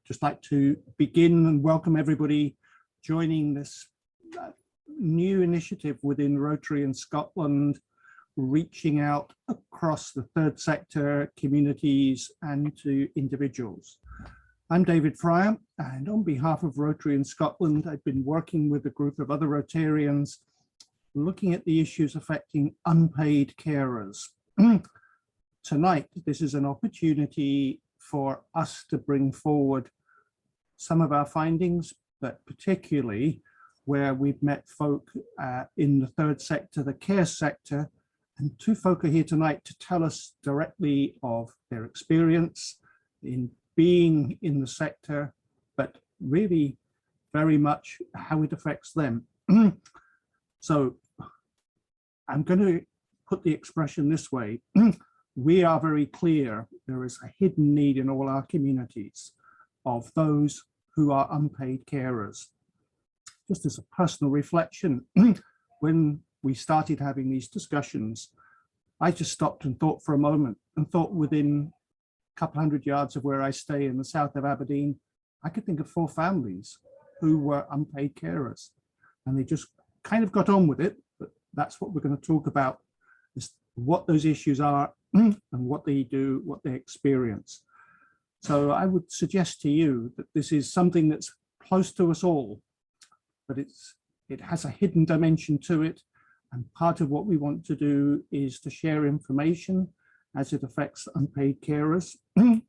just like to begin and welcome everybody joining this new initiative within Rotary in Scotland, reaching out across the third sector, communities, and to individuals. I'm David Fryer, and on behalf of Rotary in Scotland, I've been working with a group of other Rotarians looking at the issues affecting unpaid carers. Tonight, this is an opportunity for us to bring forward some of our findings, but particularly where we've met folk in the third sector, the care sector, and two folk are here tonight to tell us directly of their experience in being in the sector, but really very much how it affects them. So I'm going to put the expression this way. We are very clear there is a hidden need in all our communities of those who are unpaid carers. Just as a personal reflection, when we started having these discussions, I just stopped and thought for a moment and thought within a couple hundred yards of where I stay in the south of Aberdeen, I could think of 4 families who were unpaid carers, and they just kind of got on with it. But that's what we're going to talk about, is what those issues are and what they do, what they experience. So I would suggest to you that this is something that's close to us all, but it has a hidden dimension to it. And part of what we want to do is to share information as it affects unpaid carers.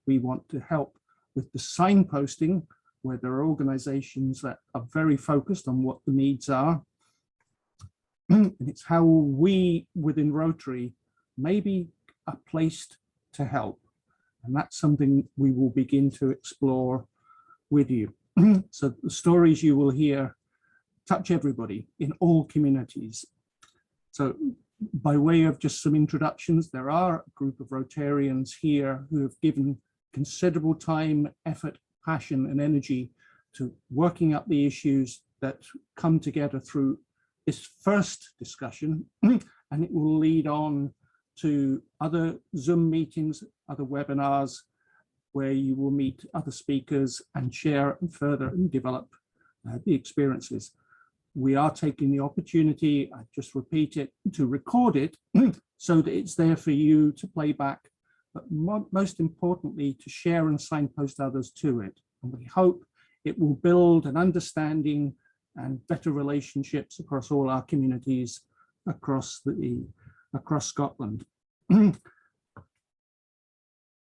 We want to help with the signposting, where there are organizations that are very focused on what the needs are. And it's how we within Rotary maybe are placed to help. And that's something we will begin to explore with you. So the stories you will hear touch everybody in all communities. So by way of just some introductions, there are a group of Rotarians here who have given considerable time, effort, passion, and energy to working up the issues that come together through this first discussion, and it will lead on to other Zoom meetings, other webinars, where you will meet other speakers and share and further and develop the experiences. We are taking the opportunity, I just repeat it, to record it so that it's there for you to play back, but most importantly, to share and signpost others to it. And we hope it will build an understanding and better relationships across all our communities across Scotland.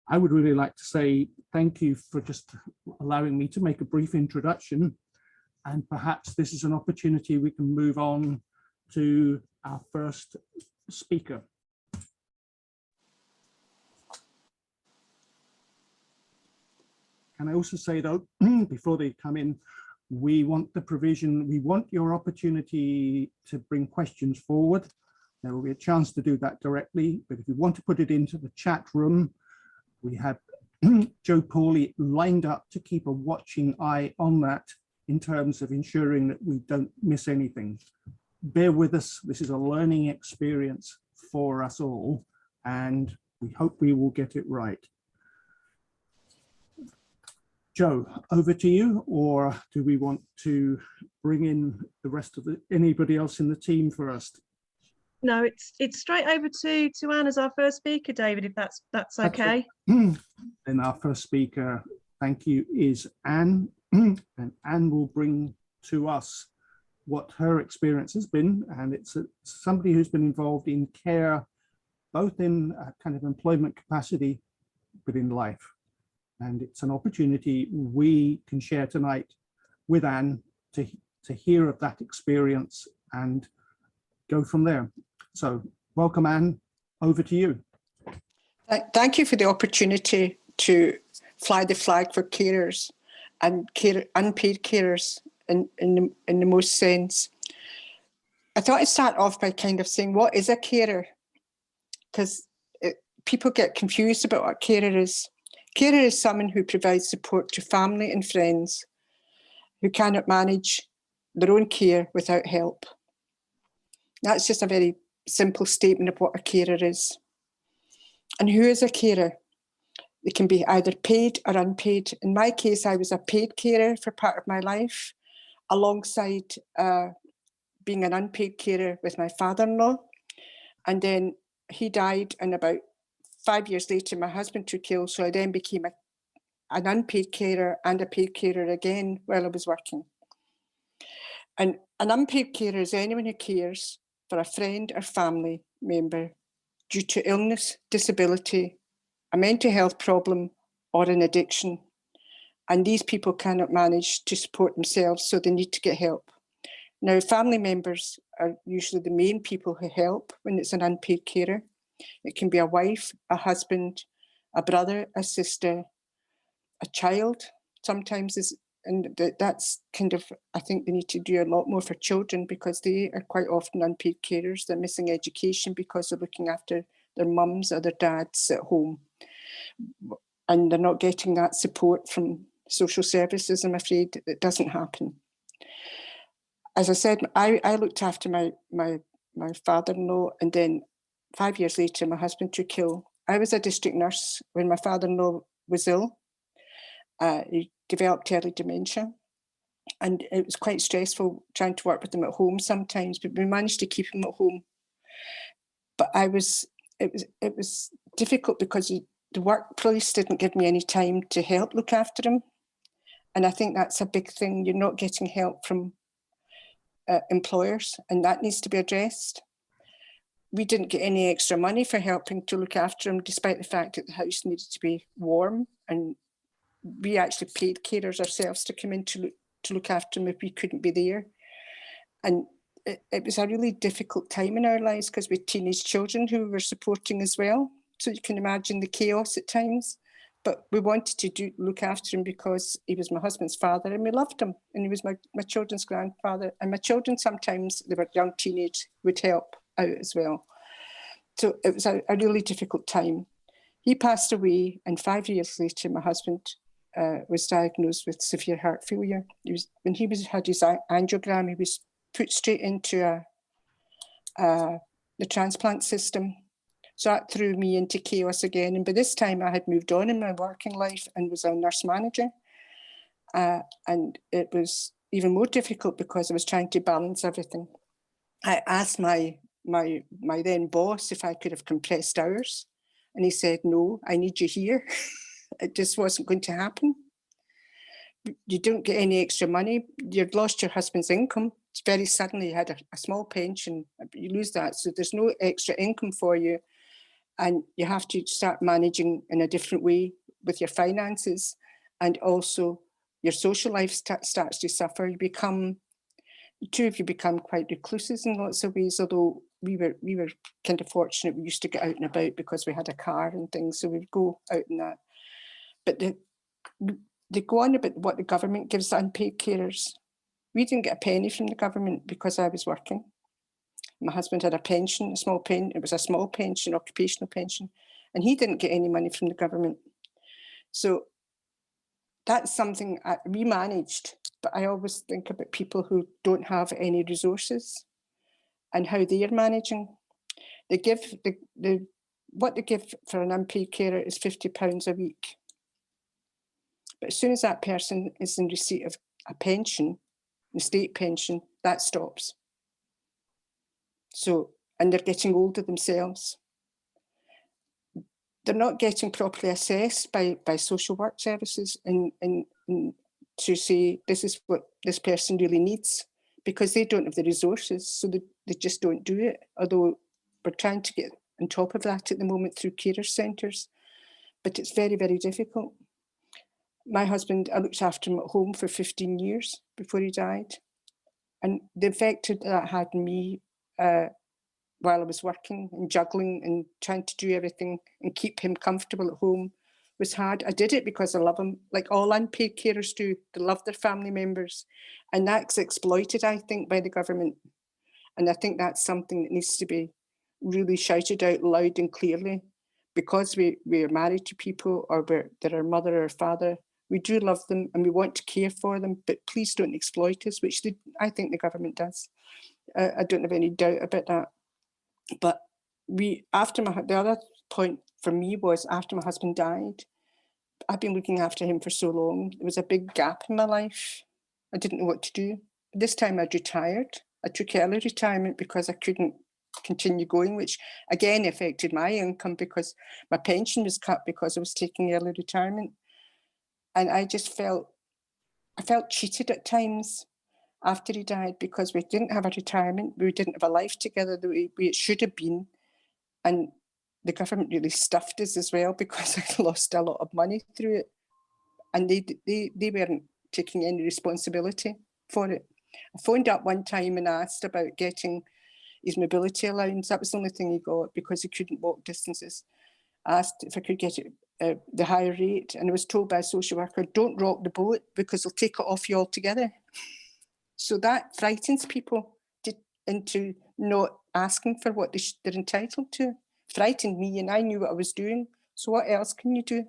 I would really like to say thank you for just allowing me to make a brief introduction, and perhaps this is an opportunity we can move on to our first speaker. Can I also say though, before they come in, we want your opportunity to bring questions forward. There will be a chance to do that directly, but if you want to put it into the chat room, we have Joe Pauly lined up to keep a watching eye on that in terms of ensuring that we don't miss anything. Bear with us, this is a learning experience for us all, and we hope we will get it right. Joe, over to you, or do we want to bring in the rest of anybody else in the team for us? No, it's straight over to Anne as our first speaker, David, if that's okay. Then our first speaker, thank you, is Anne, and Anne will bring to us what her experience has been, and it's somebody who's been involved in care, both in a kind of employment capacity, but in life. And it's an opportunity we can share tonight with Anne to hear of that experience and go from there. So welcome, Anne, over to you. Thank you for the opportunity to fly the flag for carers and unpaid carers in the most sense. I thought I'd start off by kind of saying, what is a carer? Because people get confused about what carer is. Carer is someone who provides support to family and friends who cannot manage their own care without help. That's just a very simple statement of what a carer is. And who is a carer? They can be either paid or unpaid. In my case, I was a paid carer for part of my life, alongside being an unpaid carer with my father-in-law. And then he died, and about 5 years later, my husband took ill. So I then became an unpaid carer and a paid carer again while I was working. And an unpaid carer is anyone who cares for a friend or family member due to illness, disability, a mental health problem, or an addiction. And these people cannot manage to support themselves, so they need to get help. Now, family members are usually the main people who help when it's an unpaid carer. It can be a wife, a husband, a brother, a sister, a child. Sometimes that's kind of, I think they need to do a lot more for children, because they are quite often unpaid carers. They're missing education because they're looking after their mums or their dads at home. And they're not getting that support from social services. I'm afraid it doesn't happen. As I said, I looked after my father-in-law, and then 5 years later, my husband took ill. I was a district nurse when my father-in-law was ill. He developed early dementia, and it was quite stressful trying to work with him at home sometimes, but we managed to keep him at home. But it was difficult because the workplace didn't give me any time to help look after him. And I think that's a big thing. You're not getting help from employers, and that needs to be addressed. We didn't get any extra money for helping to look after him, despite the fact that the house needed to be warm, and we actually paid carers ourselves to come in to look after him if we couldn't be there. And it was a really difficult time in our lives, because we had teenage children who we were supporting as well. So you can imagine the chaos at times. But we wanted to look after him because he was my husband's father, and we loved him. And he was my children's grandfather. And my children, sometimes, they were young teenage, would help out as well. So it was a really difficult time. He passed away, and 5 years later, my husband was diagnosed with severe heart failure. When he had his angiogram, he was put straight into the transplant system. So that threw me into chaos again. And by this time, I had moved on in my working life and was a nurse manager. And it was even more difficult because I was trying to balance everything. I asked my then boss if I could have compressed hours. And he said, no, I need you here. It just wasn't going to happen. You don't get any extra money. You've lost your husband's income. It's very suddenly you had a small pension, you lose that. So there's no extra income for you. And you have to start managing in a different way with your finances. And also your social life starts to suffer. The two of you become quite recluses in lots of ways, although we were kind of fortunate. We used to get out and about because we had a car and things, so we'd go out in that. But they go on about what the government gives unpaid carers. We didn't get a penny from the government because I was working. My husband had a pension, a small pension. It was a small pension, occupational pension, and he didn't get any money from the government. So that's something we managed, but I always think about people who don't have any resources and how they are managing. They give what they give for an unpaid carer is £50 a week. But as soon as that person is in receipt of a pension, the state pension, that stops. So, and they're getting older themselves. They're not getting properly assessed by social work services and to say this is what this person really needs, because they don't have the resources, so they just don't do it. Although we're trying to get on top of that at the moment through carer centres, but it's very, very difficult. My husband, I looked after him at home for 15 years before he died. And the effect that had on me while I was working and juggling and trying to do everything and keep him comfortable at home was hard. I did it because I love him, like all unpaid carers do. They love their family members. And that's exploited, I think, by the government. And I think that's something that needs to be really shouted out loud and clearly. Because we're married to people, or they're our mother or father, we do love them and we want to care for them, but please don't exploit us, which I think the government does. I don't have any doubt about that. But the other point for me was after my husband died, I've been looking after him for so long. There was a big gap in my life. I didn't know what to do. This time I'd retired. I took early retirement because I couldn't continue going, which again affected my income because my pension was cut because I was taking early retirement. And I felt cheated at times after he died because we didn't have a retirement. We didn't have a life together the way it should have been. And the government really stuffed us as well because I lost a lot of money through it. And they weren't taking any responsibility for it. I phoned up one time and asked about getting his mobility allowance. That was the only thing he got because he couldn't walk distances. I asked if I could get it the higher rate, and I was told by a social worker, don't rock the boat because they'll take it off you altogether. So that frightens people into not asking for what they're entitled to. Frightened me, and I knew what I was doing. So what else can you do?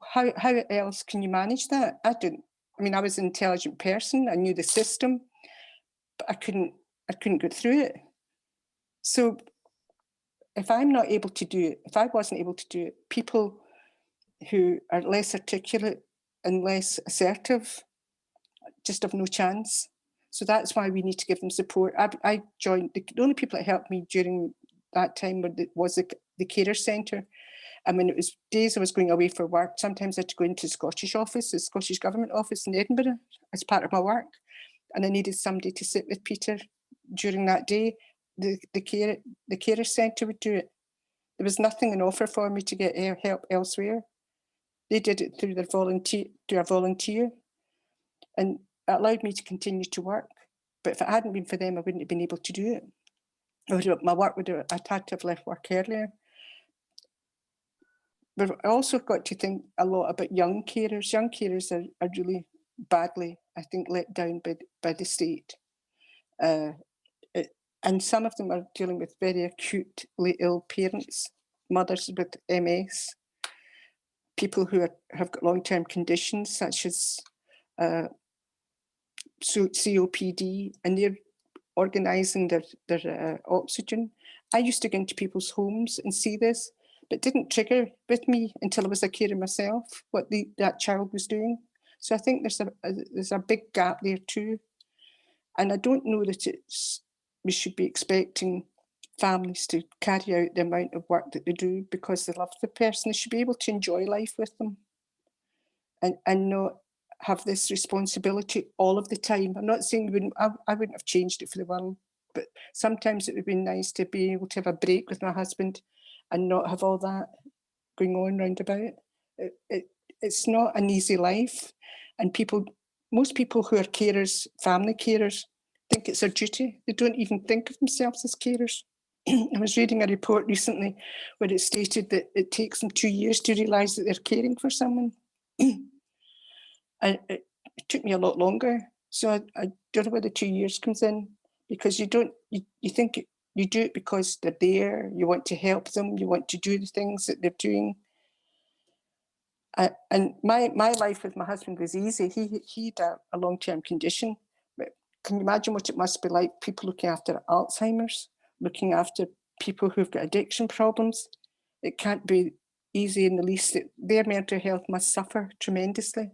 How else can you manage that? I didn't. I mean, I was an intelligent person. I knew the system, but I couldn't go through it. So if I'm not able to do it, if I wasn't able to do it, people who are less articulate and less assertive just have no chance. So that's why we need to give them support. I joined, the only people that helped me during that time was the carer centre. And when it was days I was going away for work, sometimes I had to go into the Scottish office, the Scottish Government office in Edinburgh as part of my work. And I needed somebody to sit with Peter during that day. The carer centre would do it. There was nothing on offer for me to get help elsewhere. They did it through a volunteer. And it allowed me to continue to work. But if it hadn't been for them, I wouldn't have been able to do it. I'd had to have left work earlier. But I also got to think a lot about young carers. Young carers are really badly, I think, let down by the state. And some of them are dealing with very acutely ill parents, mothers with MS, people who have got long-term conditions such as COPD, and they're organising their oxygen. I used to go into people's homes and see this, but didn't trigger with me until I was a carer myself, what that child was doing. So I think there's a big gap there too. And I don't know that we should be expecting families to carry out the amount of work that they do because they love the person. They should be able to enjoy life with them and not have this responsibility all of the time. I'm not saying I wouldn't have changed it for the world, but sometimes it would be nice to be able to have a break with my husband and not have all that going on round about. It's not an easy life, and most people who are carers, family carers, think it's their duty. They don't even think of themselves as carers. I was reading a report recently where it stated that it takes them 2 years to realise that they're caring for someone. And it took me a lot longer. So I don't know where the 2 years comes in, because you think you do it because they're there, you want to help them, you want to do the things that they're doing. And my life with my husband was easy. He had a long-term condition. But can you imagine what it must be like, people looking after Alzheimer's, looking after people who've got addiction problems? It can't be easy in the least. Their mental health must suffer tremendously.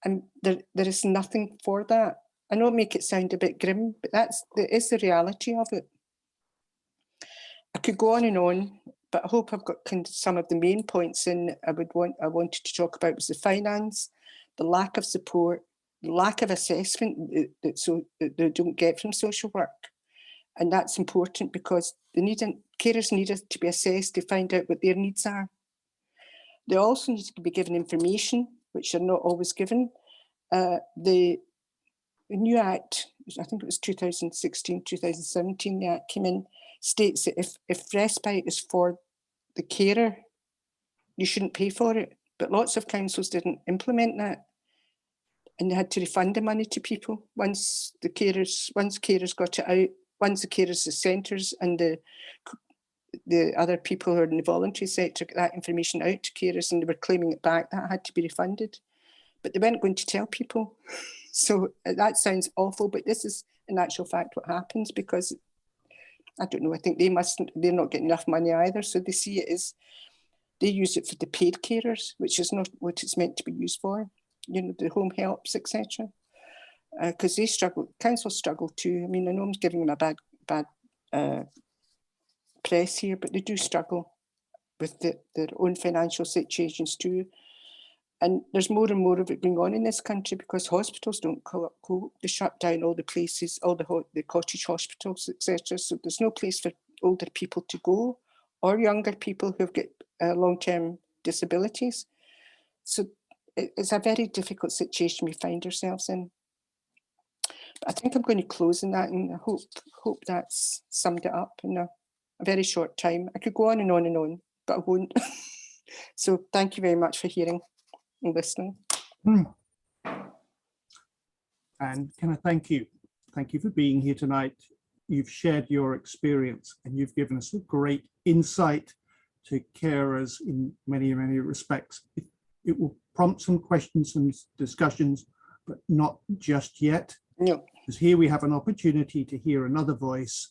And there is nothing for that. I know it make it sound a bit grim, but that is the reality of it. I could go on, but I hope I've got some of the main points in. I wanted to talk about was the finance, the lack of support, the lack of assessment that they don't get from social work. And that's important because carers need to be assessed to find out what their needs are. They also need to be given information, which are not always given. The new Act, I think it was 2016, 2017, the Act came in, states that if respite is for the carer, you shouldn't pay for it. But lots of councils didn't implement that, and they had to refund the money to people once carers got it out. Once the carers, the centres and the other people who are in the voluntary sector got that information out to carers and they were claiming it back, that had to be refunded. But they weren't going to tell people. So that sounds awful, but this is in actual fact what happens, because I don't know, I think they're not getting enough money either. So they see it as they use it for the paid carers, which is not what it's meant to be used for, you know, the home helps, etc. Because they struggle, councils struggle too. I mean, I know I'm giving them a bad press here, but they do struggle with their own financial situations too. And there's more and more of it going on in this country because hospitals don't cope. They shut down all the places, all the cottage hospitals, etc. So there's no place for older people to go or younger people who've got long-term disabilities. So it's a very difficult situation we find ourselves in. But I think I'm going to close on that, and I hope that's summed it up in a very short time. I could go on and on and on, but I won't. So thank you very much for hearing and listening. And can I thank you? Thank you for being here tonight. You've shared your experience and you've given us a great insight to carers in many, many respects. It will prompt some questions and discussions, but not just yet. No. Because here we have an opportunity to hear another voice,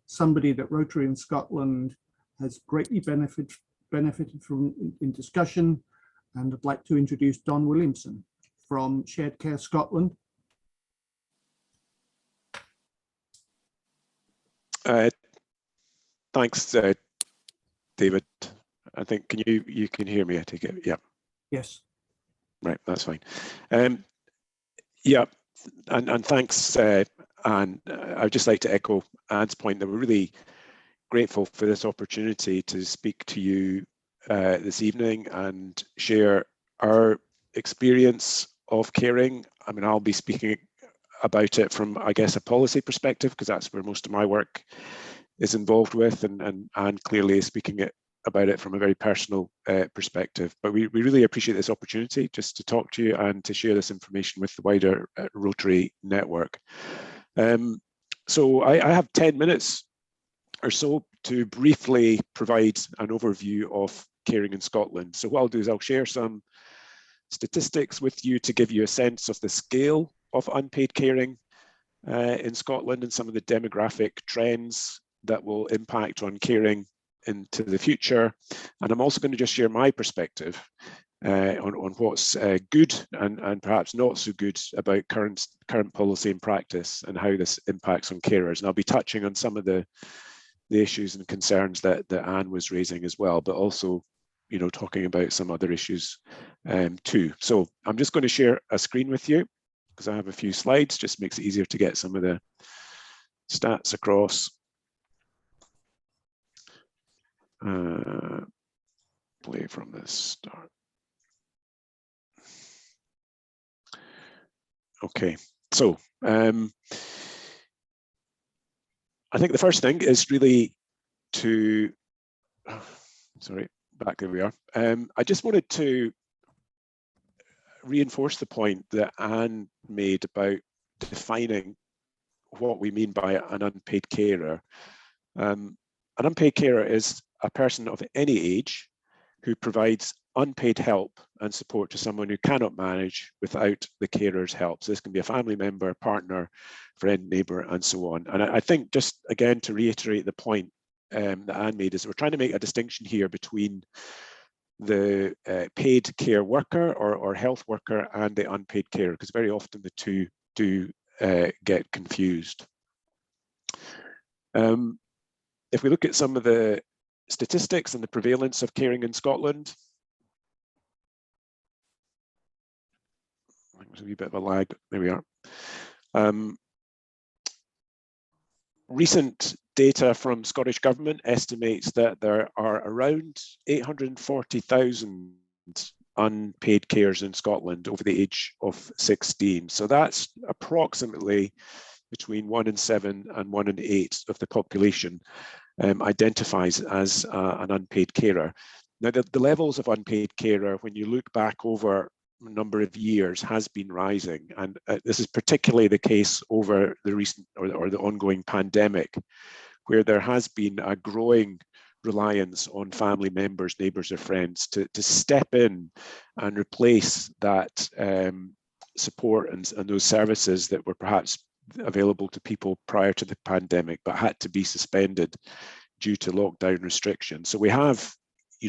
somebody that Rotary in Scotland has greatly benefited from in discussion. And I'd like to introduce Don Williamson from Shared Care Scotland. Thanks, David. I think you can hear me, I take it. Yeah. Yes. Right, that's fine. Yeah, and thanks, Anne. I'd just like to echo Anne's point that we're really grateful for this opportunity to speak to you this evening and share our experience of caring. I mean, I'll be speaking about it from, I guess, a policy perspective, because that's where most of my work is involved with, and Anne clearly is speaking about it from a very personal perspective. But we really appreciate this opportunity just to talk to you and to share this information with the wider Rotary network. So I have 10 minutes or so to briefly provide an overview of caring in Scotland. So what I'll do is I'll share some statistics with you to give you a sense of the scale of unpaid caring in Scotland and some of the demographic trends that will impact on caring into the future. And I'm also going to just share my perspective on what's good and perhaps not so good about current policy and practice and how this impacts on carers. And I'll be touching on some of the issues and concerns that Anne was raising as well, but also, you know, talking about some other issues too. So I'm just going to share a screen with you because I have a few slides, just makes it easier to get some of the stats across. Play from the start. Okay, so I think the first thing is really to, sorry, back there we are. I just wanted to reinforce the point that Anne made about defining what we mean by an unpaid carer. An unpaid carer is a person of any age who provides unpaid help and support to someone who cannot manage without the carer's help. So this can be a family member, partner, friend, neighbour, and so on. And I think just again to reiterate the point that Anne made is we're trying to make a distinction here between the paid care worker or health worker and the unpaid carer, because very often the two do get confused. If we look at some of the statistics and the prevalence of caring in Scotland, there's a wee bit of a lag, there we are. Recent data from Scottish Government estimates that there are around 840,000 unpaid carers in Scotland over the age of 16. So that's approximately between 1 in 7 and 1 in 8 of the population identifies as an unpaid carer. Now, the levels of unpaid carer, when you look back over a number of years, has been rising. And this is particularly the case over the recent or the ongoing pandemic, where there has been a growing reliance on family members, neighbours or friends to step in and replace that support and those services that were perhaps available to people prior to the pandemic, but had to be suspended due to lockdown restrictions. So we have,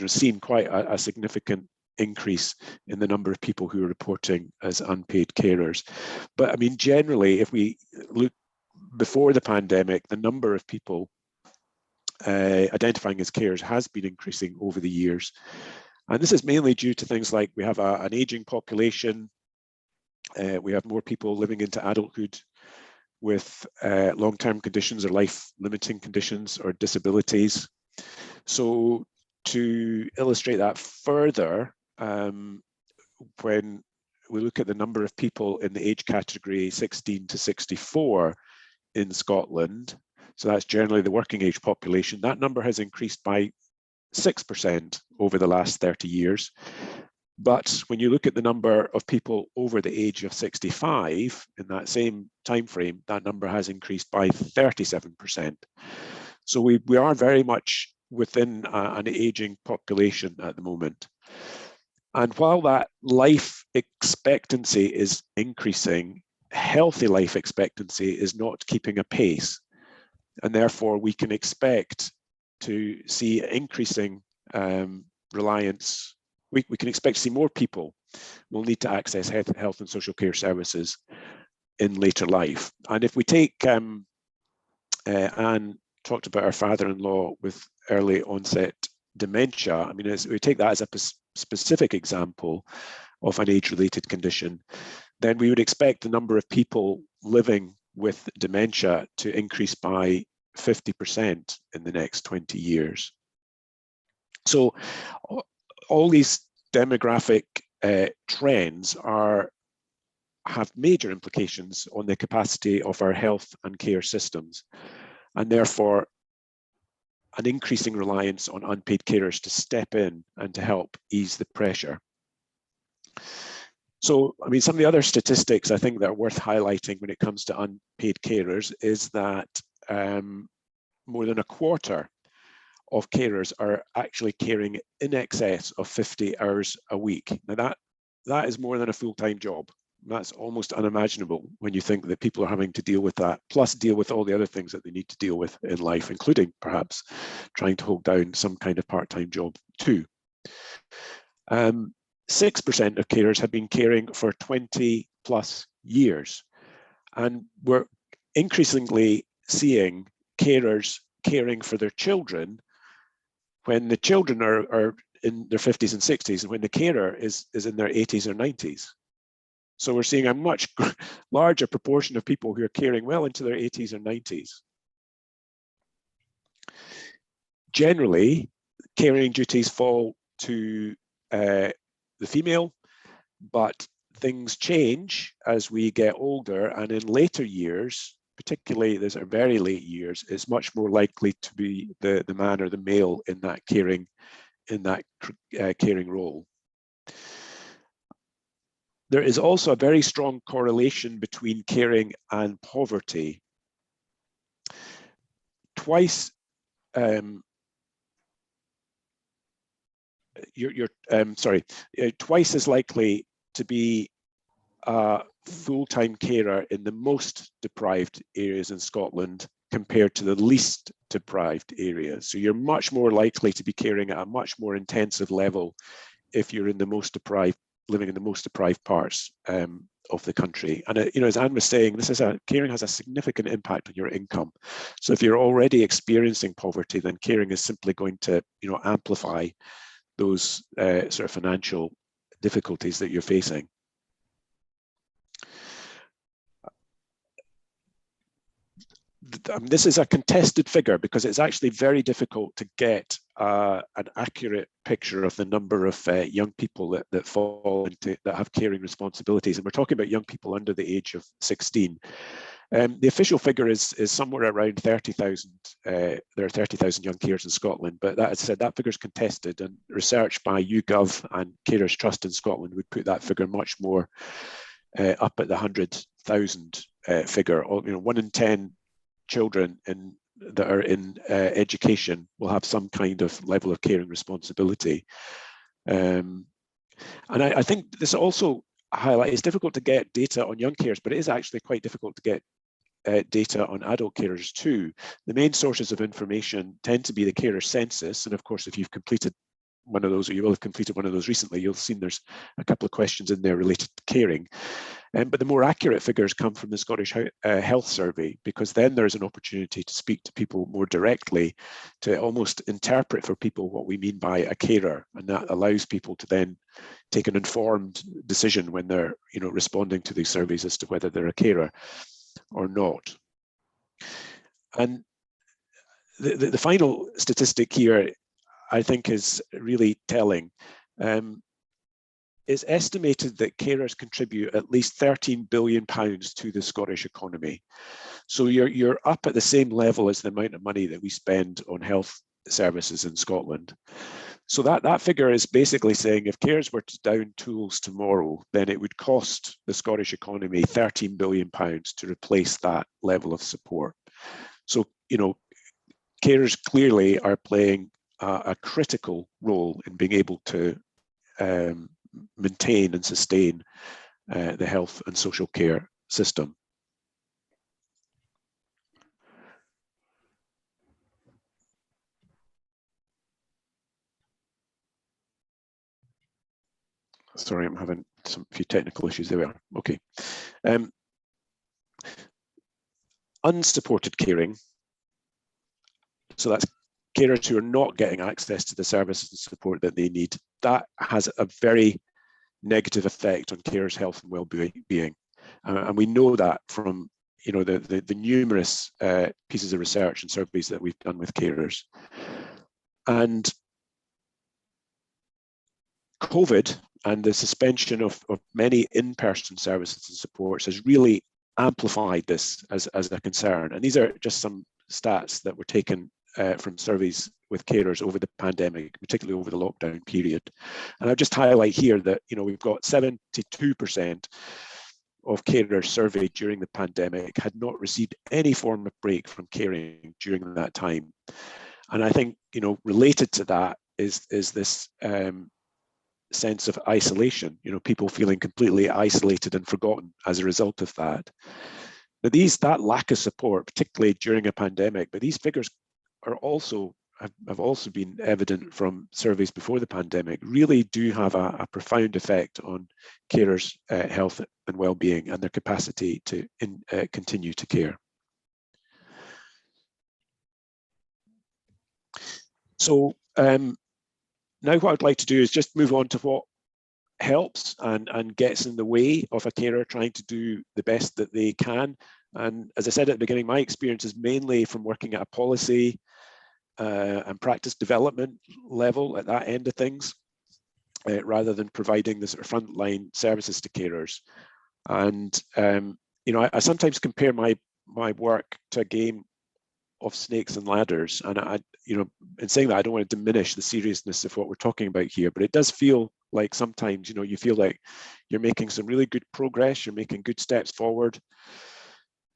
seen quite a significant increase in the number of people who are reporting as unpaid carers. But I mean, generally, if we look before the pandemic, the number of people identifying as carers has been increasing over the years. And this is mainly due to things like we have an aging population, we have more people living into adulthood with long-term conditions or life-limiting conditions or disabilities. So to illustrate that further, when we look at the number of people in the age category 16 to 64 in Scotland, so that's generally the working age population, that number has increased by 6% over the last 30 years. But when you look at the number of people over the age of 65 in that same time frame, that number has increased by 37%. So we are very much within an aging population at the moment. And while that life expectancy is increasing, healthy life expectancy is not keeping a pace. And therefore, we can expect to see increasing reliance. We can expect to see more people will need to access health and social care services in later life. And if we take, Anne talked about her father-in-law with early onset dementia, I mean, we take that as a specific example of an age-related condition, then we would expect the number of people living with dementia to increase by 50% in the next 20 years. So all these demographic trends have major implications on the capacity of our health and care systems, and therefore an increasing reliance on unpaid carers to step in and to help ease the pressure. So, I mean, some of the other statistics I think that are worth highlighting when it comes to unpaid carers is that more than a quarter of carers are actually caring in excess of 50 hours a week. Now that is more than a full-time job. That's almost unimaginable when you think that people are having to deal with that, plus deal with all the other things that they need to deal with in life, including perhaps trying to hold down some kind of part-time job too. 6% of carers have been caring for 20 plus years. And we're increasingly seeing carers caring for their children when the children are in their 50s and 60s, and when the carer is in their 80s or 90s. So we're seeing a much larger proportion of people who are caring well into their 80s or 90s. Generally, caring duties fall to the female, but things change as we get older, and in later years, particularly these are very late years, it's much more likely to be the man or the male in that caring role. There is also a very strong correlation between caring and poverty. Twice twice as likely to be a full-time carer in the most deprived areas in Scotland compared to the least deprived areas. So you're much more likely to be caring at a much more intensive level if you're in the most deprived, living in the most deprived parts of the country. And as Anne was saying, caring has a significant impact on your income. So if you're already experiencing poverty, then caring is simply going to amplify those sort of financial difficulties that you're facing. This is a contested figure because it's actually very difficult to get an accurate picture of the number of young people that fall into, that have caring responsibilities. And we're talking about young people under the age of 16. The official figure is somewhere around 30,000. There are 30,000 young carers in Scotland, but that, as I said, that figure is contested, and research by YouGov and Carers Trust in Scotland would put that figure much more up at the 100,000 figure. 1 in 10 children that are in education will have some kind of level of caring responsibility. And I think this also highlights, it's difficult to get data on young carers, but it is actually quite difficult to get data on adult carers too. The main sources of information tend to be the carer census, and of course if you've completed one of those, or you will have completed one of those recently, you'll have seen there's a couple of questions in there related to caring. But the more accurate figures come from the Scottish Health Survey, because then there's an opportunity to speak to people more directly, to almost interpret for people what we mean by a carer, and that allows people to then take an informed decision when they're responding to these surveys as to whether they're a carer or not. And the final statistic here, I think, is really telling. It's estimated that carers contribute at least £13 billion to the Scottish economy. So you're up at the same level as the amount of money that we spend on health services in Scotland. So that figure is basically saying if carers were to down tools tomorrow, then it would cost the Scottish economy £13 billion to replace that level of support. So, carers clearly are playing a critical role in being able to maintain and sustain the health and social care system. Sorry, I'm having a few technical issues. There we are. Okay. Unsupported caring. So that's carers who are not getting access to the services and support that they need. That has a very negative effect on carers' health and well-being. And we know that from the numerous pieces of research and surveys that we've done with carers. And COVID and the suspension of many in-person services and supports has really amplified this as a concern. And these are just some stats that were taken from surveys with carers over the pandemic, particularly over the lockdown period. And I'll just highlight here that we've got 72% of carers surveyed during the pandemic had not received any form of break from caring during that time. And I think related to that is this sense of isolation, people feeling completely isolated and forgotten as a result of that. Now that lack of support, particularly during a pandemic, but these figures are have also been evident from surveys before the pandemic, really do have a profound effect on carers' health and well-being and their capacity to continue to care. So now what I'd like to do is just move on to what helps and gets in the way of a carer trying to do the best that they can. And as I said at the beginning, my experience is mainly from working at a policy and practice development level at that end of things, rather than providing the sort of frontline services to carers. And I sometimes compare my work to a game of snakes and ladders. And in saying that, I don't want to diminish the seriousness of what we're talking about here, but it does feel like sometimes, you feel like you're making some really good progress, you're making good steps forward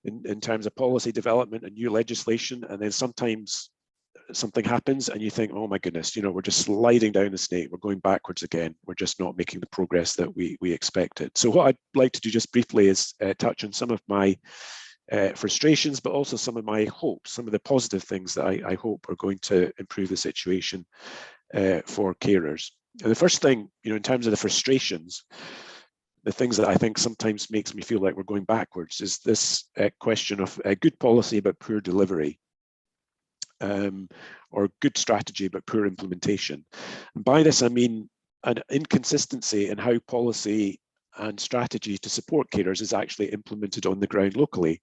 in terms of policy development and new legislation, and then sometimes something happens and you think, oh my goodness, we're just sliding down the snake, we're going backwards again, we're just not making the progress that we expected. So what I'd like to do just briefly is touch on some of my frustrations, but also some of my hopes, some of the positive things that I hope are going to improve the situation for carers. And the first thing, in terms of the frustrations, the things that I think sometimes makes me feel like we're going backwards is this question of good policy but poor delivery, or good strategy but poor implementation. And by this I mean an inconsistency in how policy and strategy to support carers is actually implemented on the ground locally.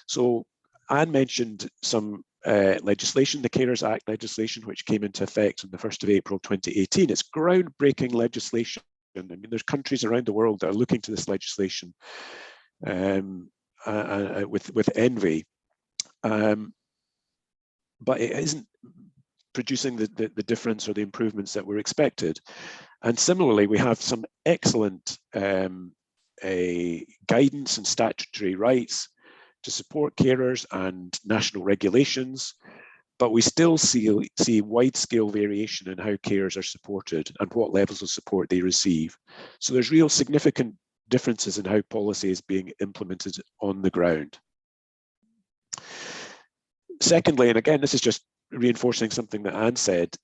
So Anne mentioned some legislation, the Carers Act legislation, which came into effect on the 1st of April 2018. It's groundbreaking legislation. I mean, there's countries around the world that are looking to this legislation with envy. But it isn't producing the difference or the improvements that were expected. And similarly, we have some excellent guidance and statutory rights to support carers and national regulations, but we still see wide-scale variation in how carers are supported and what levels of support they receive. So there's real significant differences in how policy is being implemented on the ground. Secondly, and again, this is just reinforcing something that Anne said,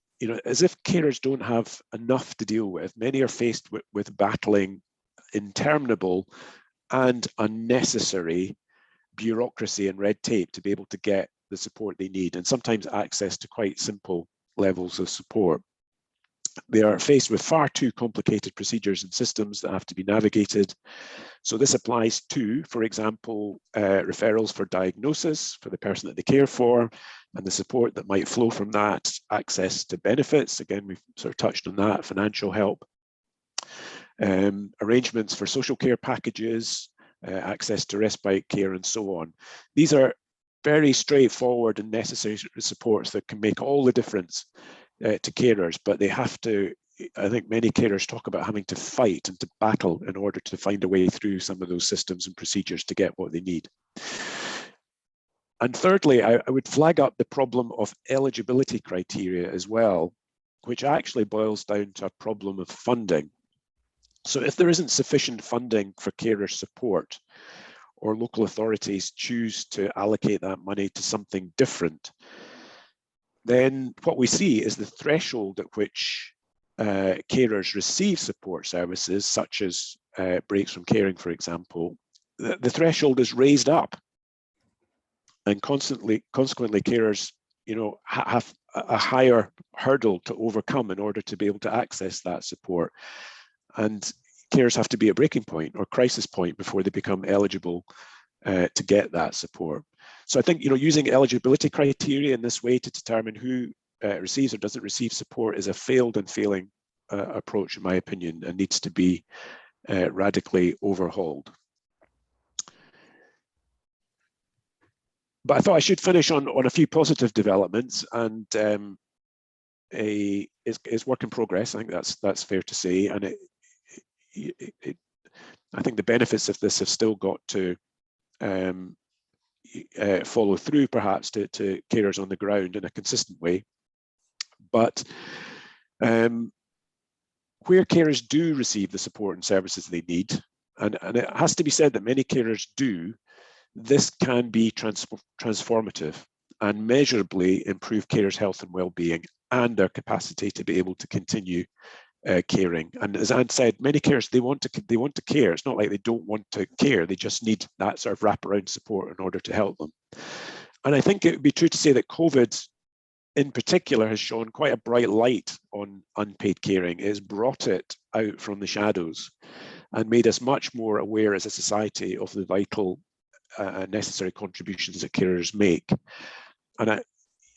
as if carers don't have enough to deal with. Many are faced with battling interminable and unnecessary bureaucracy and red tape to be able to get the support they need, and sometimes access to quite simple levels of support. They are faced with far too complicated procedures and systems that have to be navigated. So this applies to, for example, referrals for diagnosis for the person that they care for, and the support that might flow from that, access to benefits. Again, we've sort of touched on that, financial help, arrangements for social care packages, access to respite care, and so on. These are very straightforward and necessary supports that can make all the difference to carers, but they have to, I think many carers talk about having to fight and to battle in order to find a way through some of those systems and procedures to get what they need. And thirdly, I would flag up the problem of eligibility criteria as well, which actually boils down to a problem of funding. So if there isn't sufficient funding for carer support, or local authorities choose to allocate that money to something different, then what we see is the threshold at which carers receive support services, such as breaks from caring, for example, the threshold is raised up, and consequently carers, have a higher hurdle to overcome in order to be able to access that support. And carers have to be at breaking point or crisis point before they become eligible to get that support. So I think, using eligibility criteria in this way to determine who receives or doesn't receive support is a failed and failing approach, in my opinion, and needs to be radically overhauled. But I thought I should finish on a few positive developments, and is work in progress. I think that's fair to say, and I think the benefits of this have still got to follow through, perhaps, to carers on the ground in a consistent way. But where carers do receive the support and services they need, and it has to be said that many carers do, this can be transformative and measurably improve carers' health and well-being and their capacity to be able to continue caring. And as Anne said, many carers, they want to care. It's not like they don't want to care. They just need that sort of wraparound support in order to help them. And I think it would be true to say that COVID in particular has shone quite a bright light on unpaid caring. It has brought it out from the shadows and made us much more aware as a society of the vital necessary contributions that carers make. And I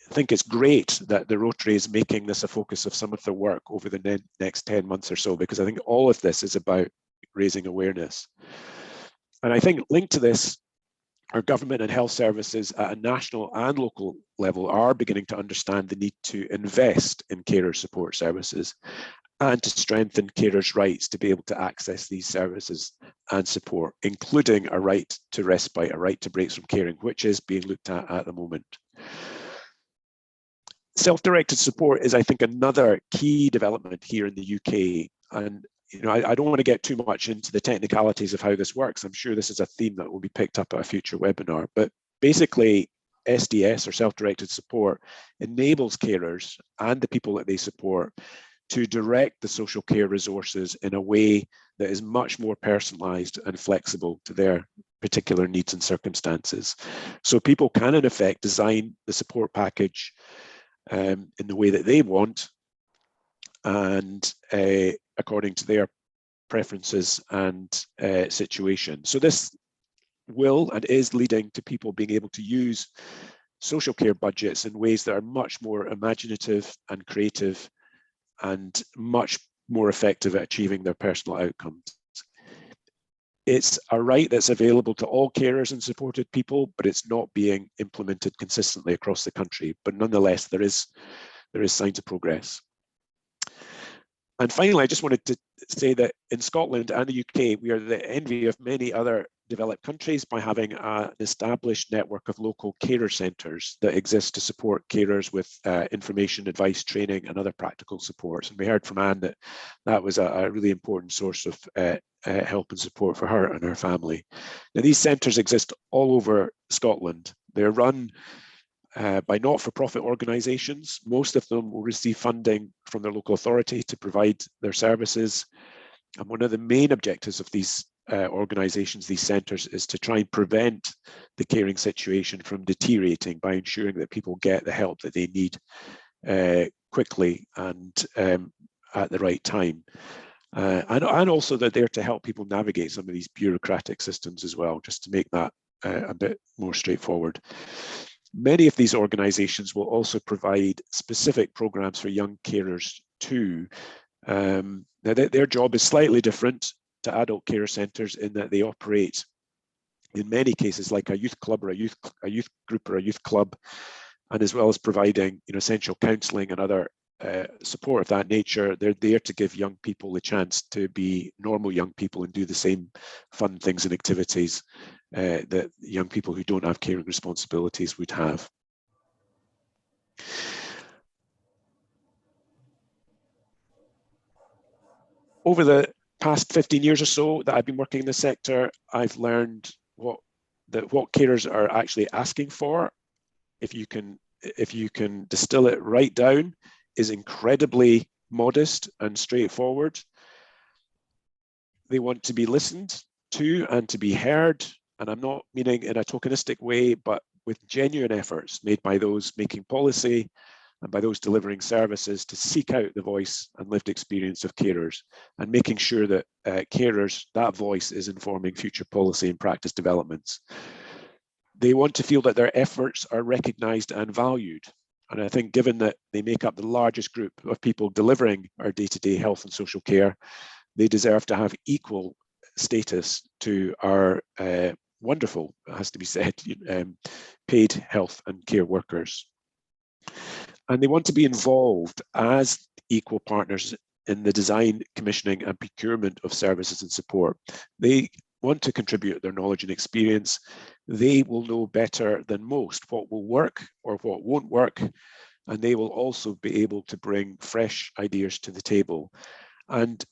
think it's great that the Rotary is making this a focus of some of their work over the next 10 months or so, because I think all of this is about raising awareness. And I think linked to this, our government and health services at a national and local level are beginning to understand the need to invest in carer support services and to strengthen carers' rights to be able to access these services and support, including a right to respite, a right to breaks from caring, which is being looked at the moment. Self-directed support is, I think, another key development here in the UK. And I don't want to get too much into the technicalities of how this works. I'm sure this is a theme that will be picked up at a future webinar. But basically, SDS, or self-directed support, enables carers and the people that they support to direct the social care resources in a way that is much more personalised and flexible to their particular needs and circumstances. So people can, in effect, design the support package in the way that they want, and according to their preferences and situation. So this will and is leading to people being able to use social care budgets in ways that are much more imaginative and creative and much more effective at achieving their personal outcomes. It's a right that's available to all carers and supported people, but it's not being implemented consistently across the country. But nonetheless, there is signs of progress. And finally, I just wanted to say that in Scotland and the UK, we are the envy of many other developed countries by having an established network of local carer centres that exist to support carers with information, advice, training, and other practical supports. And we heard from Anne that that was a really important source of help and support for her and her family. Now, these centres exist all over Scotland. They're run by not-for-profit organisations. Most of them will receive funding from their local authority to provide their services. And one of the main objectives of these organisations, these centres, is to try and prevent the caring situation from deteriorating by ensuring that people get the help that they need quickly and at the right time. And also they're there to help people navigate some of these bureaucratic systems as well, just to make that a bit more straightforward. Many of these organisations will also provide specific programmes for young carers too. Now their job is slightly different to adult care centres in that they operate in many cases like a youth club or a youth group or a youth club, and as well as providing essential counselling and other support of that nature. They're there to give young people the chance to be normal young people and do the same fun things and activities that young people who don't have caring responsibilities would have. Over the past 15 years or so that I've been working in the sector, I've learned what carers are actually asking for, if you can distill it right down, is incredibly modest and straightforward. They want to be listened to and to be heard, and I'm not meaning in a tokenistic way, but with genuine efforts made by those making policy and by those delivering services to seek out the voice and lived experience of carers, and making sure that carers, that voice is informing future policy and practice developments. They want to feel that their efforts are recognised and valued. And I think given that they make up the largest group of people delivering our day-to-day health and social care, they deserve to have equal status to our wonderful, it has to be said, paid health and care workers. And they want to be involved as equal partners in the design, commissioning and procurement of services and support. They want to contribute their knowledge and experience. They will know better than most what will work or what won't work, and they will also be able to bring fresh ideas to the table. And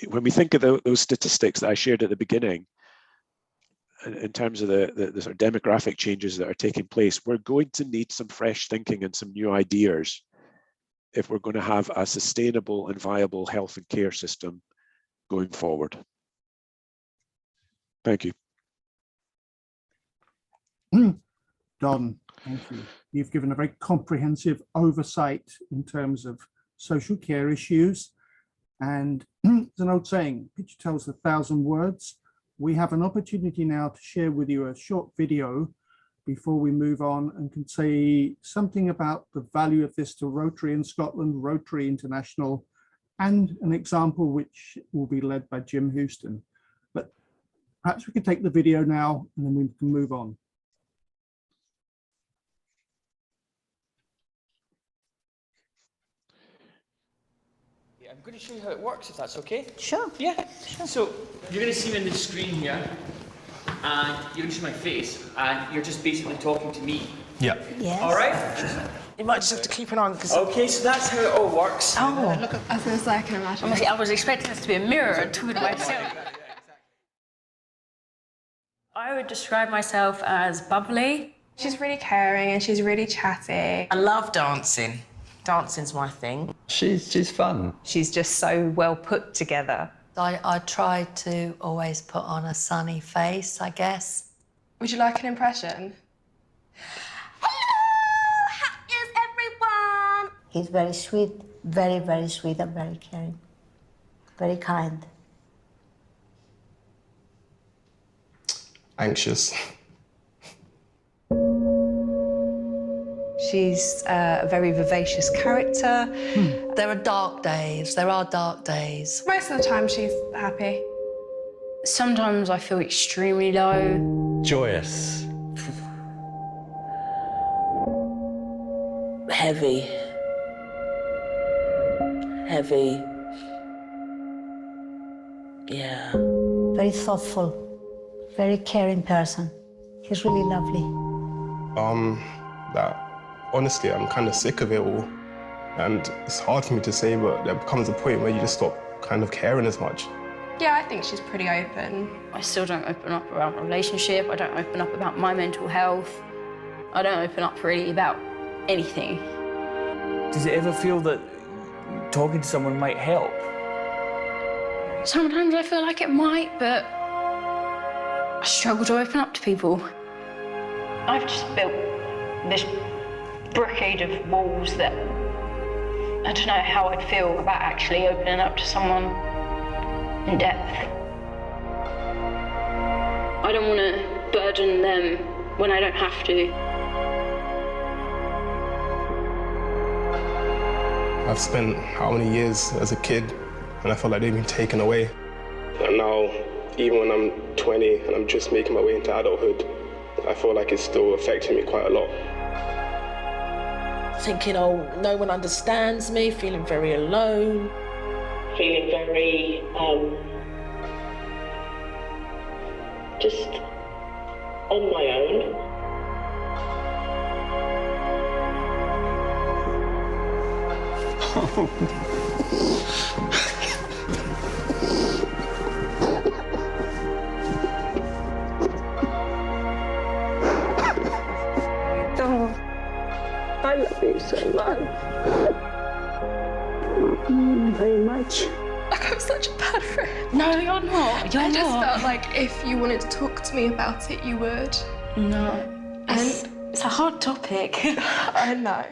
when we think of those statistics that I shared at the beginning, in terms of the sort of demographic changes that are taking place, we're going to need some fresh thinking and some new ideas if we're going to have a sustainable and viable health and care system going forward. Thank you. Don, thank you. You've given a very comprehensive oversight in terms of social care issues. And there's an old saying, picture tells 1,000 words. We have an opportunity now to share with you a short video before we move on, and can say something about the value of this to Rotary in Scotland, Rotary International, and an example which will be led by Jim Houston. But perhaps we could take the video now and then we can move on. I'm going to show you how it works, if that's okay. Sure. Yeah. Sure. So you're going to see me on the screen here, and you're going to see my face, and you're just basically talking to me. Yeah. Yes. All right. You might just have to keep an eye on because. Okay, so that's how it all works. Oh. Look, I was going to say, I can imagine. Honestly, I was expecting this to be a mirror to myself. I would describe myself as bubbly. She's really caring and she's really chatty. I love dancing. Dancing's my thing. She's fun. She's just so well put together. I try to always put on a sunny face, I guess. Would you like an impression? Hello! How is everyone? He's very sweet, very, very sweet and very caring, very kind. Anxious. She's a very vivacious character. There are dark days, there are dark days. Most of the time she's happy. Sometimes I feel extremely low. Joyous. Heavy. Heavy. Yeah. Very thoughtful, very caring person. He's really lovely. Honestly, I'm kind of sick of it all. And it's hard for me to say, but there comes a point where you just stop kind of caring as much. Yeah, I think she's pretty open. I still don't open up about a relationship. I don't open up about my mental health. I don't open up really about anything. Does it ever feel that talking to someone might help? Sometimes I feel like it might, but I struggle to open up to people. I've just built this brigade of walls that I don't know how I'd feel about actually opening up to someone in depth. I don't want to burden them when I don't have to. I've spent how many years as a kid, and I feel like they've been taken away. And now, even when I'm 20 and I'm just making my way into adulthood, I feel like it's still affecting me quite a lot. Thinking, oh, no one understands me, feeling very alone. Feeling very, just on my own. I love you so much. Very much. Like I'm such a bad friend. No, you're not. You're I just not. felt like if you wanted to talk to me about it, you would. No. It's a hard topic. I know.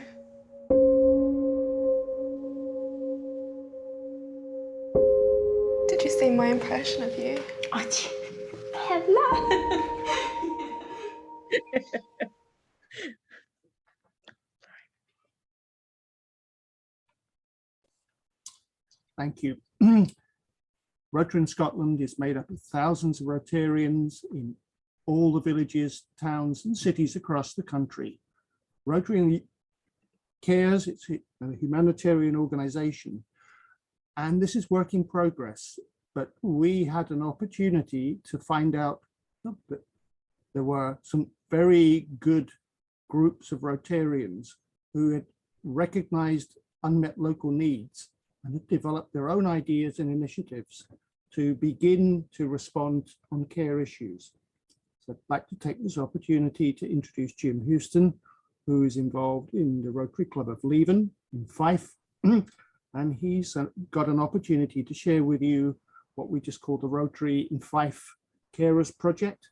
Did you see my impression of you? Hello. Thank you. Rotary in Scotland is made up of thousands of Rotarians in all the villages, towns and cities across the country. Rotary cares, it's a humanitarian organisation, and this is work in progress, but we had an opportunity to find out that there were some very good groups of Rotarians who had recognised unmet local needs and have developed their own ideas and initiatives to begin to respond on care issues. So I'd like to take this opportunity to introduce Jim Houston, who is involved in the Rotary Club of Leven in Fife, and he's got an opportunity to share with you what we just call the Rotary in Fife Carers Project.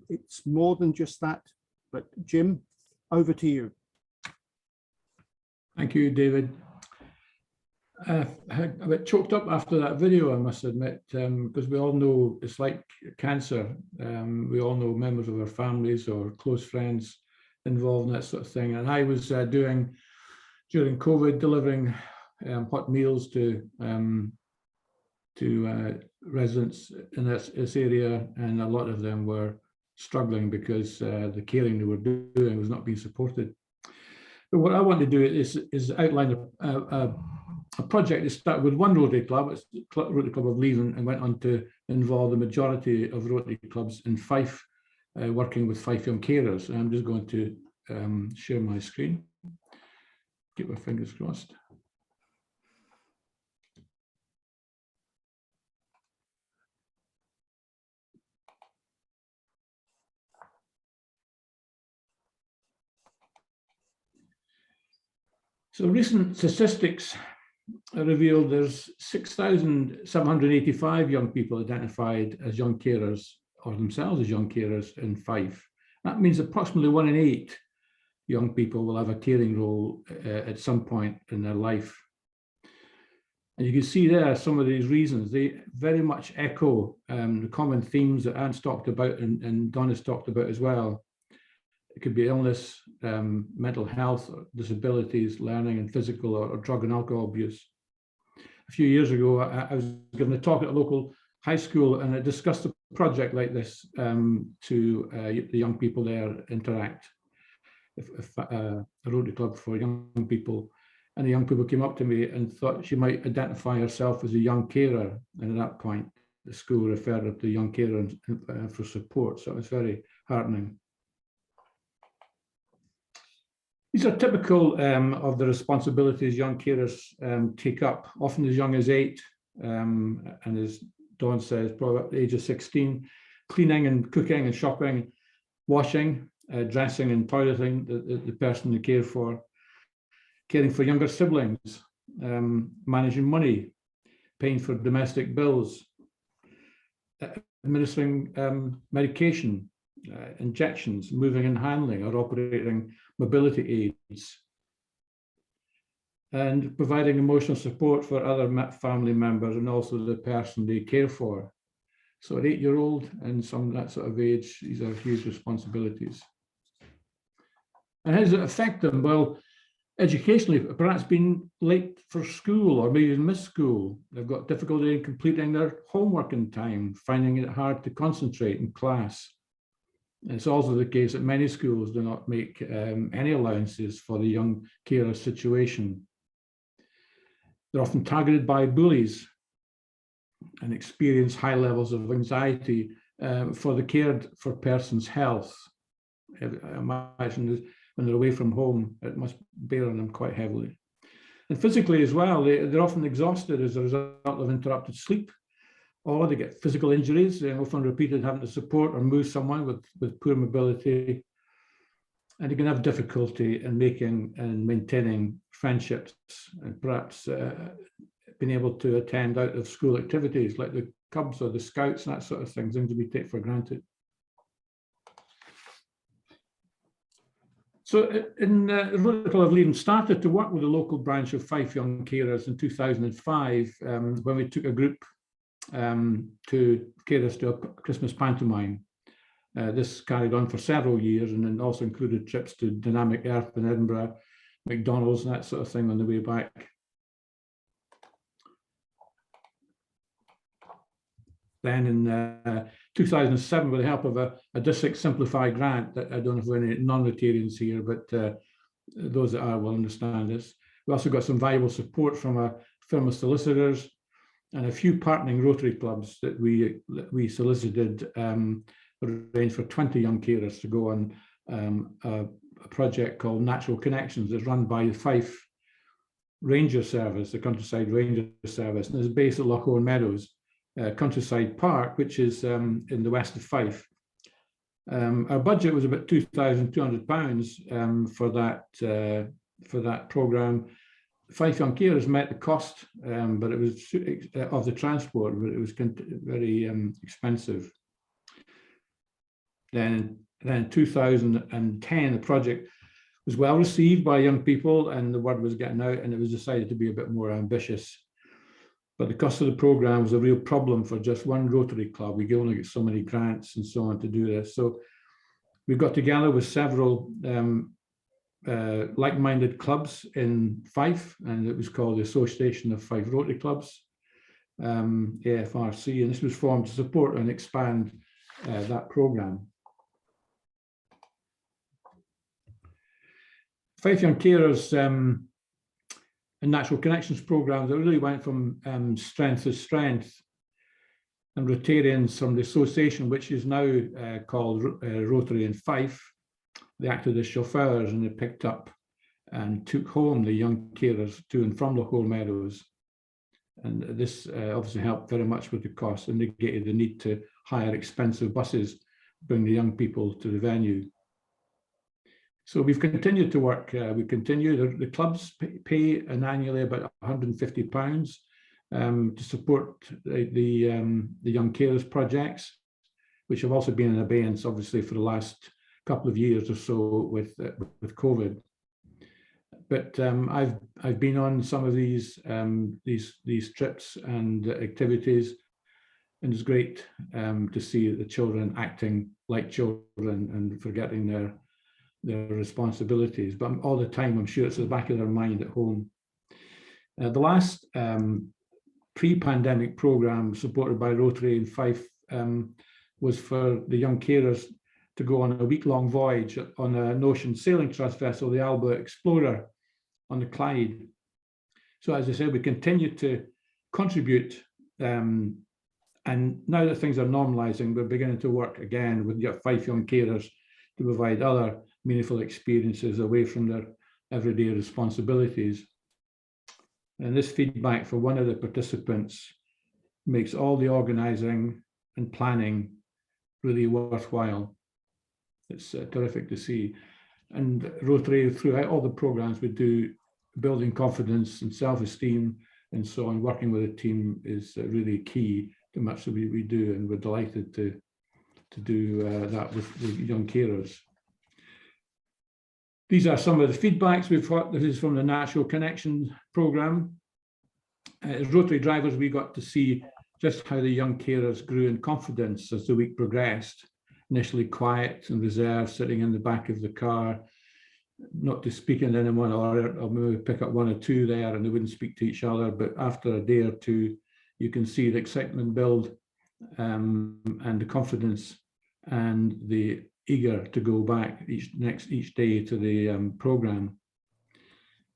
It's more than just that, but Jim, over to you. Thank you, David. I got a bit choked up after that video, I must admit, because we all know it's like cancer. We all know members of our families or close friends involved in that sort of thing. And I was doing, during COVID, delivering hot meals to residents in this area, and a lot of them were struggling because the caring they were doing was not being supported. But what I want to do is outline a project that started with one Rotary Club, it's the Rotary Club of Leven, and went on to involve the majority of Rotary clubs in Fife, working with Fife young carers. And I'm just going to share my screen. Keep my fingers crossed. So recent statistics revealed there's 6,785 young people identified as young carers or themselves as young carers in Fife. That means approximately 1 in 8 young people will have a caring role at some point in their life. And you can see there some of these reasons. They very much echo the common themes that Anne's talked about and Donna's talked about as well. It could be illness, mental health, or disabilities, learning and physical or drug and alcohol abuse. A few years ago, I was given a talk at a local high school, and I discussed a project like this to the young people there interact. A Rotary Club for young people, and the young people came up to me and thought she might identify herself as a young carer, and at that point the school referred her to young carer for support, so it was very heartening. These are typical of the responsibilities young carers take up, often as young as 8, and as Dawn says, probably at the age of 16, cleaning and cooking and shopping, washing, dressing and toileting the person they care for, caring for younger siblings, managing money, paying for domestic bills, administering medication, injections, moving and handling or operating mobility aids, and providing emotional support for other family members and also the person they care for. So an 8-year-old and some that sort of age, these are huge responsibilities. And how does it affect them? Well, educationally, perhaps being late for school or maybe even miss school. They've got difficulty in completing their homework in time, finding it hard to concentrate in class. It's also the case that many schools do not make any allowances for the young carer situation. They're often targeted by bullies and experience high levels of anxiety for the cared for person's health. I imagine when they're away from home, it must bear on them quite heavily. And physically as well, they're often exhausted as a result of interrupted sleep, or they get physical injuries, often repeated having to support or move someone with poor mobility. And you can have difficulty in making and maintaining friendships and perhaps being able to attend out of school activities like the Cubs or the Scouts and that sort of things we take for granted. So in Rotary Club of Leiden started to work with the local branch of Fife Young Carers in 2005 when we took a group to carers to a Christmas pantomime. This carried on for several years and then also included trips to Dynamic Earth in Edinburgh, McDonald's and that sort of thing on the way back. Then in 2007, with the help of a District Simplify grant, that I don't know if any non-Rotarians here, but those that are will understand this. We also got some valuable support from a firm of solicitors and a few partnering Rotary clubs that we solicited, arranged for 20 young carers to go on a project called Natural Connections. It's run by the Fife Ranger Service, the Countryside Ranger Service, and it's based at Loch Owen Meadows. Countryside Park, which is in the west of Fife. Our budget was about £2,200 for that programme. Fife Young Carers met the cost, but it was of the transport, but it was very expensive. Then in 2010, the project was well received by young people, and the word was getting out, and it was decided to be a bit more ambitious. But the cost of the programme was a real problem for just one Rotary club. We only get so many grants and so on to do this. So we got together with several like-minded clubs in Fife, and it was called the Association of Fife Rotary Clubs, AFRC, and this was formed to support and expand that programme. Fife Young Carers and Natural Connections programs that really went from strength to strength, and Rotarians from the association, which is now called Rotary in Fife, they acted as chauffeurs and they picked up and took home the young carers to and from the Loch Owen Meadows. And this obviously helped very much with the cost and negated the need to hire expensive buses to bring the young people to the venue. So we've continued to work. We continue. The clubs pay annually about £150 to support the young carers projects, which have also been in abeyance, obviously, for the last couple of years or so with COVID. But I've been on some of these trips and activities, and it's great to see the children acting like children and forgetting their responsibilities, but all the time I'm sure it's at the back of their mind at home. The last pre-pandemic programme supported by Rotary in Fife was for the young carers to go on a week-long voyage on an ocean sailing trust vessel, the Alba Explorer, on the Clyde. So as I said, we continue to contribute, and now that things are normalising, we're beginning to work again with Fife Young Carers to provide other meaningful experiences away from their everyday responsibilities. And this feedback for one of the participants makes all the organising and planning really worthwhile. it's terrific to see. And Rotary, throughout all the programs we do, building confidence and self-esteem and so on, working with a team is really key to much that we do, and we're delighted to do that with young carers. These are some of the feedbacks we've got. This is from the Natural Connection program. As Rotary drivers, we got to see just how the young carers grew in confidence as the week progressed. Initially quiet and reserved, sitting in the back of the car, not to speak to anyone, or maybe pick up one or two there and they wouldn't speak to each other. But after a day or two, you can see the excitement build and the confidence and the eager to go back each day to the program.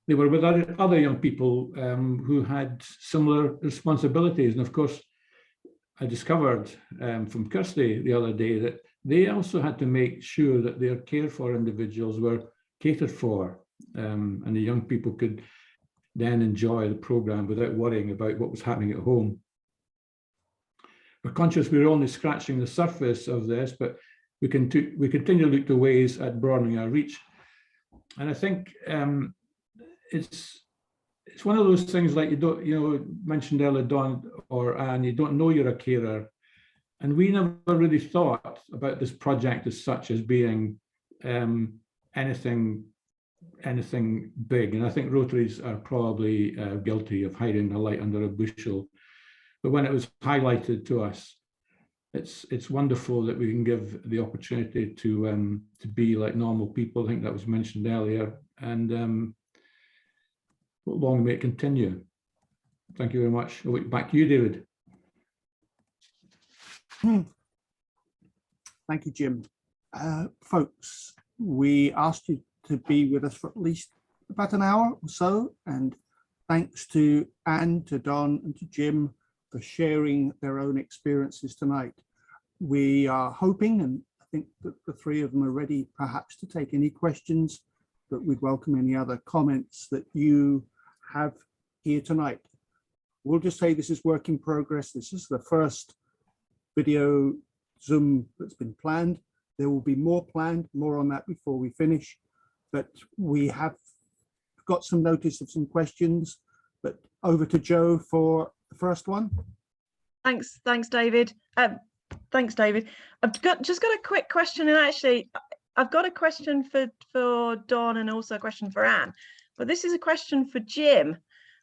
They were with other young people who had similar responsibilities. And of course, I discovered from Kirsty the other day that they also had to make sure that their care for individuals were catered for, and the young people could then enjoy the program without worrying about what was happening at home. We're conscious we're only scratching the surface of this, but we continue to look to ways at broadening our reach. And I think it's one of those things, like mentioned earlier, Don or Anne, you don't know you're a carer. And we never really thought about this project as such as being anything big. And I think Rotaries are probably guilty of hiding the light under a bushel. But when it was highlighted to us, it's wonderful that we can give the opportunity to be like normal people. I think that was mentioned earlier, and long may it continue. Thank you very much. Back to you, David. Thank you, Jim. Folks, we asked you to be with us for at least about an hour or so, and thanks to Anne, to Don, and to Jim for sharing their own experiences tonight. We are hoping, and I think that the three of them are ready perhaps to take any questions, but we'd welcome any other comments that you have here tonight. We'll just say this is work in progress. This is the first video Zoom that's been planned. There will be more planned, more on that before we finish, but we have got some notice of some questions. But over to Joe for the first one. Thanks, David. Thanks, David. I've just got a quick question, and actually I've got a question for Don and also a question for Anne, but this is a question for Jim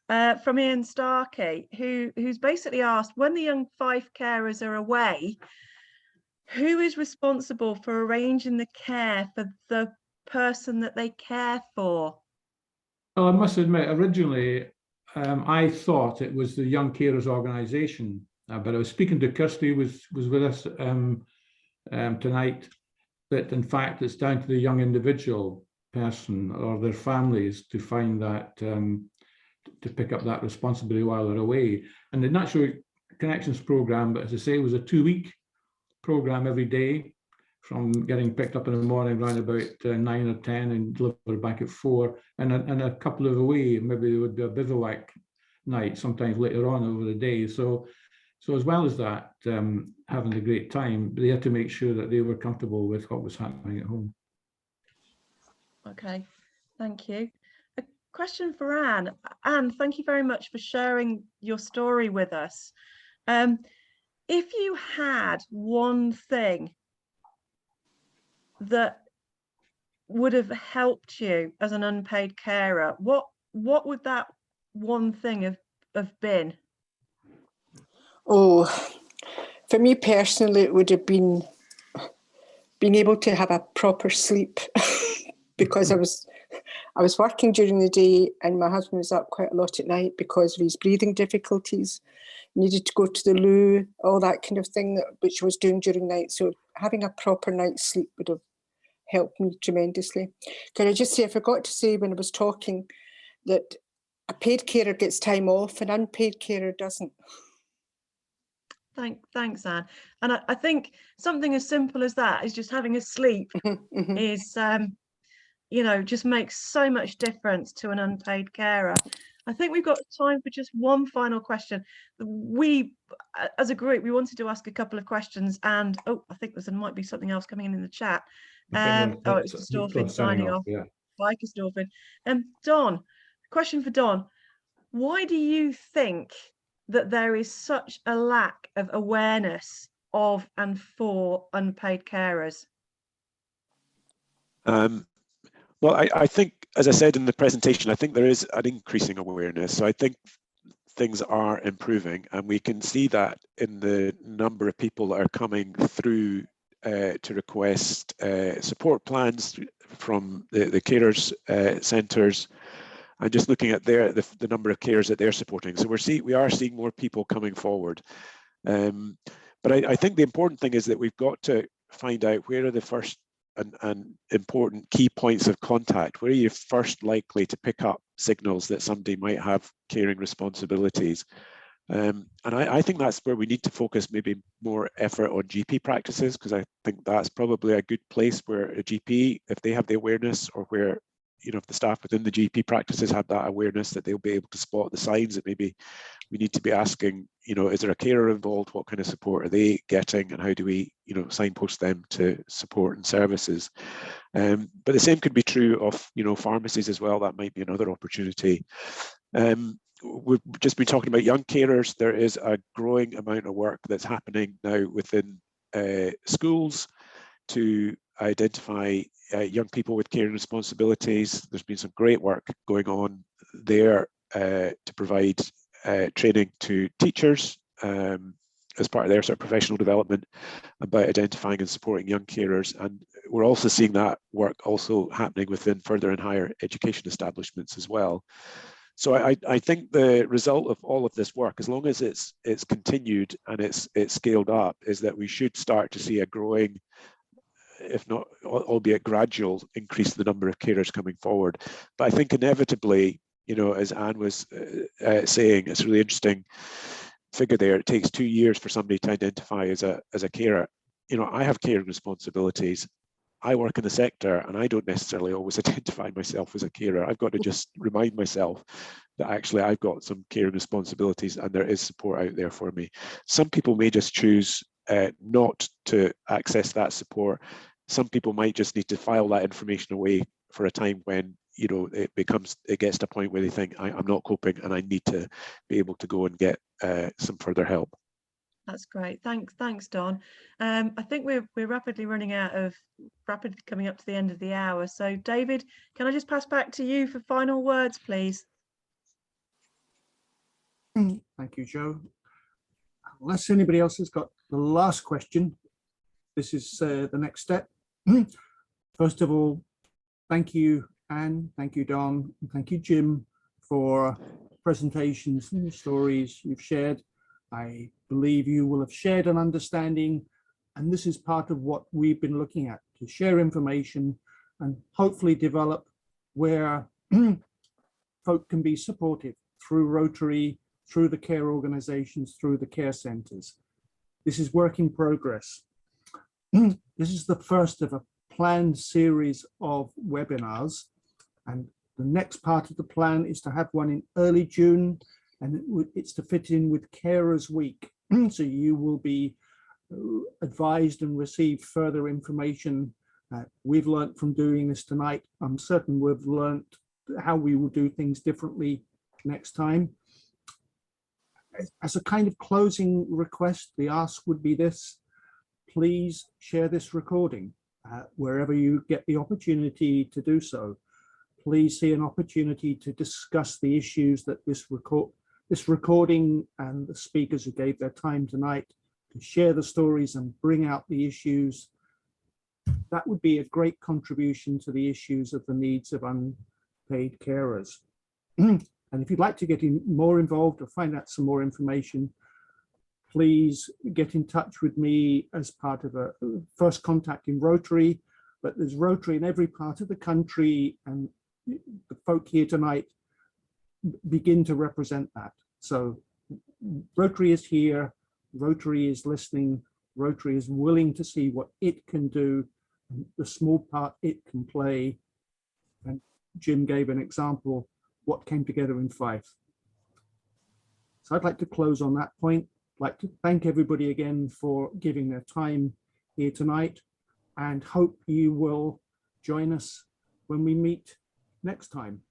from Ian Starkey, who's basically asked, when the young Fife carers are away, who is responsible for arranging the care for the person that they care for? Well, I must admit, originally I thought it was the Young Carers Organisation, but I was speaking to Kirsty, was with us tonight, that in fact it's down to the young individual person or their families to find that, to pick up that responsibility while they're away. And the Natural Connections programme, as I say, was a 2-week programme every day, from getting picked up in the morning around about 9 or 10 and delivered back at 4, and a couple of away. Maybe there would be a bivouac night sometimes later on over the day. So as well as that, having a great time, they had to make sure that they were comfortable with what was happening at home. Okay, thank you. A question for Anne. Anne, thank you very much for sharing your story with us. If you had one thing that would have helped you as an unpaid carer, what would that one thing have been? Oh, for me personally, it would have been being able to have a proper sleep because I was working during the day and my husband was up quite a lot at night because of his breathing difficulties, needed to go to the loo, all that kind of thing, which I was doing during the night. So having a proper night's sleep would have helped me tremendously. Can I just say, I forgot to say when I was talking that a paid carer gets time off, an unpaid carer doesn't. Thanks, Anne. And I think something as simple as that is just having a sleep is, just makes so much difference to an unpaid carer. I think we've got time for just one final question. We, as a group, we wanted to ask a couple of questions, and I think there might be something else coming in the chat. Oh, it's Storfin signing off. Yeah. Like Storfin. Don, question for Don. Why do you think that there is such a lack of awareness of and for unpaid carers? Well, I think, as I said in the presentation, I think there is an increasing awareness. So I think things are improving, and we can see that in the number of people that are coming through to request support plans from the carers centres, and just looking at the number of carers that they're supporting. So we are seeing more people coming forward. But I think the important thing is that we've got to find out where are the first and important key points of contact. Where are you first likely to pick up signals that somebody might have caring responsibilities? And I think that's where we need to focus maybe more effort on GP practices, because I think that's probably a good place where a GP, if they have the awareness, or where, you know, if the staff within the GP practices have that awareness, that they'll be able to spot the signs that maybe we need to be asking, you know, is there a carer involved? What kind of support are they getting? And how do we, you know, signpost them to support and services? But the same could be true of, you know, pharmacies as well. That might be another opportunity. We've just been talking about young carers. There is a growing amount of work that's happening now within schools to identify young people with caring responsibilities. There's been some great work going on there to provide training to teachers as part of their sort of professional development about identifying and supporting young carers. And we're also seeing that work also happening within further and higher education establishments as well. So I think the result of all of this work, as long as it's continued and it's scaled up, is that we should start to see a growing, if not albeit gradual, increase in the number of carers coming forward. But I think inevitably, you know, as Anne was saying, it's a really interesting figure there. It takes 2 years for somebody to identify as a carer. You know, I have caring responsibilities. I work in the sector, and I don't necessarily always identify myself as a carer. I've got to just remind myself that actually I've got some caring responsibilities and there is support out there for me. Some people may just choose not to access that support. Some people might just need to file that information away for a time when, you know, it gets to a point where they think, I'm not coping and I need to be able to go and get some further help. That's great. Thanks, Don. I think we're rapidly coming up to the end of the hour. So, David, can I just pass back to you for final words, please? Thank you, Jo. Unless anybody else has got the last question, this is the next step. First of all, thank you, Anne. Thank you, Don. And thank you, Jim, for presentations and the stories you've shared. I believe you will have shared an understanding, and this is part of what we've been looking at, to share information and hopefully develop where folk can be supported through Rotary, through the care organizations, through the care centers. This is work in progress. This is the first of a planned series of webinars, and the next part of the plan is to have one in early June, and it's to fit in with Carers Week. So you will be advised and receive further information. We've learned from doing this tonight. I'm certain we've learned how we will do things differently next time. As a kind of closing request, the ask would be this: please share this recording wherever you get the opportunity to do so. Please see an opportunity to discuss the issues that this recording and the speakers who gave their time tonight to share the stories and bring out the issues. That would be a great contribution to the issues of the needs of unpaid carers. And if you'd like to get more involved or find out some more information, please get in touch with me as part of a first contact in Rotary. But there's Rotary in every part of the country, and the folk here tonight begin to represent that. So Rotary is here, Rotary is listening, Rotary is willing to see what it can do, and the small part it can play. And Jim gave an example what came together in Fife. So I'd like to close on that point. I'd like to thank everybody again for giving their time here tonight. and hope you will join us when we meet next time.